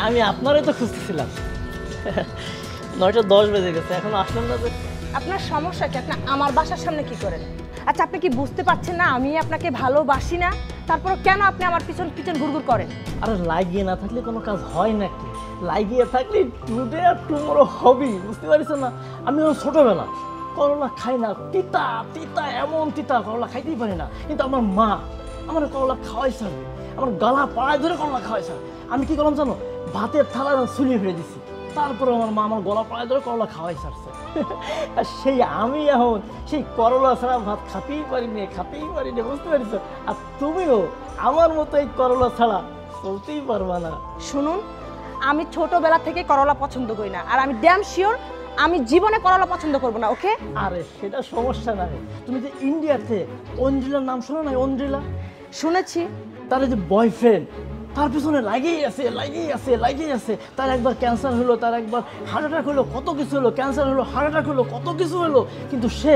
আমি আপনারই তো খুঁজতেছিলাম। 9:10 বেজে গেছে, এখন আসলাম না যে। আপনার সমস্যা কি? আপনি আমার বাসার সামনে কি করেন? আচ্ছা, আপনি কি বুঝতে পারছেন না আমি আপনাকে ভালোবাসি না? তারপর কেন আপনি আমার পিছন পিছন ঘুরঘুর করেন? আরে লাগিয়ে না থাকলে কোনো কাজ হয় নাকি? লাগিয়ে থাকলে টুডে আর টুমরো হবেই, বুঝতে পারিস না? আমি ছোটবেলা করলা খাই না, তিতা তিতা, এমন তিতা করলা খাইতেই পারি না, কিন্তু আমার মা আমার করলা খাওয়াই ছাড়বে, আমার গলা পাড়ায় ধরে করলা খাওয়াই ছাড়বে। আমি কি করলাম জানো? ভাতের থালা ছুলিয়ে ফেলে দিছি, তারপরে আমার মা আমার গলা পাড়ায় ধরে করলা খাওয়াই ছাড়ছে। আর সেই আমি এখন সেই করলা ছাড়া ভাত খাতেই পারিনি, বুঝতে পারিস? আর তুমিও আমার মতো এই করলা ছাড়া চলতেই পারবা না। শুনুন, আমি ছোটবেলা থেকে করলা পছন্দ করি না, আর আমি ড্যাম শিওর আমি জীবনে করলা পছন্দ করব না। ওকে? আরে সেটা সমস্যা নাই। তুমি যে ইন্ডিয়াতে অঞ্জলিলার নাম শোনো না? অঞ্জলিলা শুনেছি। তার যে বয়ফ্রেন্ড, তার পিছনে লাগেই আছে। তার একবার ক্যান্সার হলো, তার একবার হার্ট অ্যাটাক হলো, কত কিছু হলো, ক্যান্সার হলো, হার্ট অ্যাটাক হলো, কত কিছু হলো, কিন্তু সে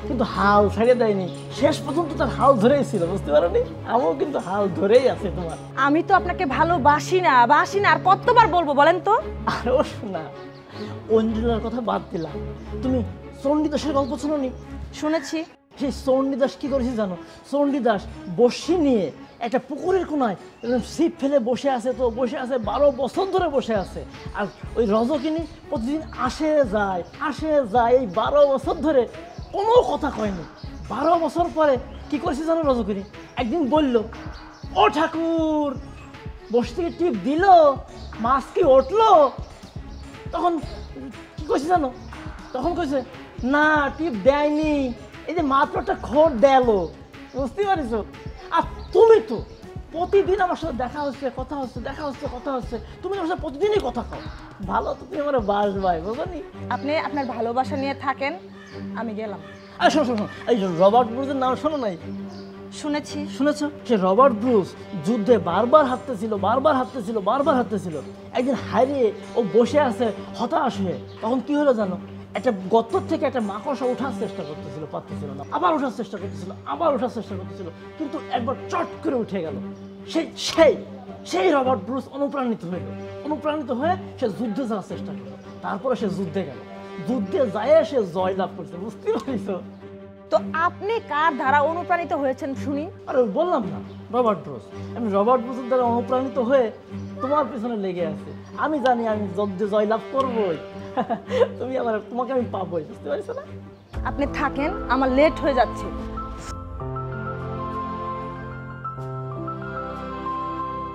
কিন্তু হাল ছেড়ে দেয়নি, শেষ পর্যন্ত তার হাল ধরেই ছিল, বুঝতে পারোনি? আমিও কিন্তু হাল ধরেই আছে তোমার। আমি তো আপনাকে ভালোবাসি না, আর কতবার বলবো বলেন তো? আরে ও শোনা, অঞ্জলিলার কথা বাদ দিলাম, তুমি চণ্ডীদাসের গল্প শোনোনি? শুনেছি। সেই চণ্ডীদাস কি করেছে জানো? চণ্ডীদাস বসি নিয়ে একটা পুকুরের কোনায় ছিপ ফেলে বসে আছে, তো বসে আছে 12 বছর ধরে বসে আছে। আর ওই রজকিনী প্রতিদিন আসে যায় এই 12 বছর ধরে কোনো কথা কয়নি। 12 বছর পরে কি করেছে জানো? রজকিনী একদিন বলল, ও ঠাকুর, বসে থেকে টিপ দিল, মাছ কি উঠলো? তখন কি কইছে জানো? তখন কইছে, না টিপ দেয়নি, এই যে মাত্র একটা খড় দেল, বুঝতে পারিস? আর তুমি তো প্রতিদিন আমার সাথে দেখা হচ্ছে, কথা হচ্ছে, তুমি আমার সাথে প্রতিদিনই কথা কও, ভালো তো তুমি আমার বাস ভাই, বুঝলি? আপনি আপনার ভালোবাসা নিয়ে থাকেন, আমি গেলাম। আর শোনো, এই রবার্ট ব্রুসের নাম শোনো নাই? শুনেছি। শুনেছ? সে রবার্ট ব্রুস যুদ্ধে বারবার হারতেছিল। একদিন হারিয়ে ও বসে আছে হতাশ হয়ে। তখন কি হলো জানো? একটা গর্ত থেকে একটা মাকড়সা ওঠার চেষ্টা করতেছিল, পারতেছিল না, আবার ওঠার চেষ্টা করতেছিল, কিন্তু একবার চট করে উঠে গেল। সেই রবার্ট ব্রুস অনুপ্রাণিত হয়ে সে যুদ্ধে যাওয়ার চেষ্টা করলো। তারপরে সে যুদ্ধে গেল, যুদ্ধে যায় সে জয়লাভ করছে, বুঝতে পারিস? তো আপনি কার দ্বারা অনুপ্রাণিত হয়েছেন শুনি? আরে বললাম না, রবার্ট ব্রুস। আমি রবার্ট ব্রুসের দ্বারা অনুপ্রাণিত হয়ে তোমার পিছনে লেগে আছে। আমি জানি আমি যুদ্ধে জয়লাভ করবোই, তোমাকে আমি পাবোই, বুঝতে পারছো না? আপনি থাকেন, আমার লেট হয়ে যাচ্ছে।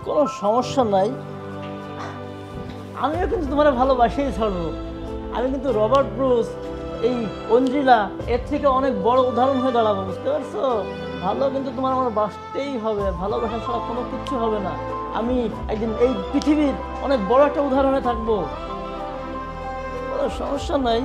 কোনো সমস্যা নাই, আমিও কিন্তু তোমার ভালোবাসেই ছাড়বো। আমি কিন্তু রবার্ট ব্রুস, এই অঞ্জলিলা, এর থেকে অনেক বড় উদাহরণ হয়ে দাঁড়াবো, বুঝতে পারছো? ভালো কিন্তু তোমার আমার বাসতেই হবে, ভালোবাসা ছাড়া কোনো কিচ্ছু হবে না। আমি একদিন এই পৃথিবীর অনেক বড় একটা উদাহরণে থাকবো, কোনো সমস্যা নাই।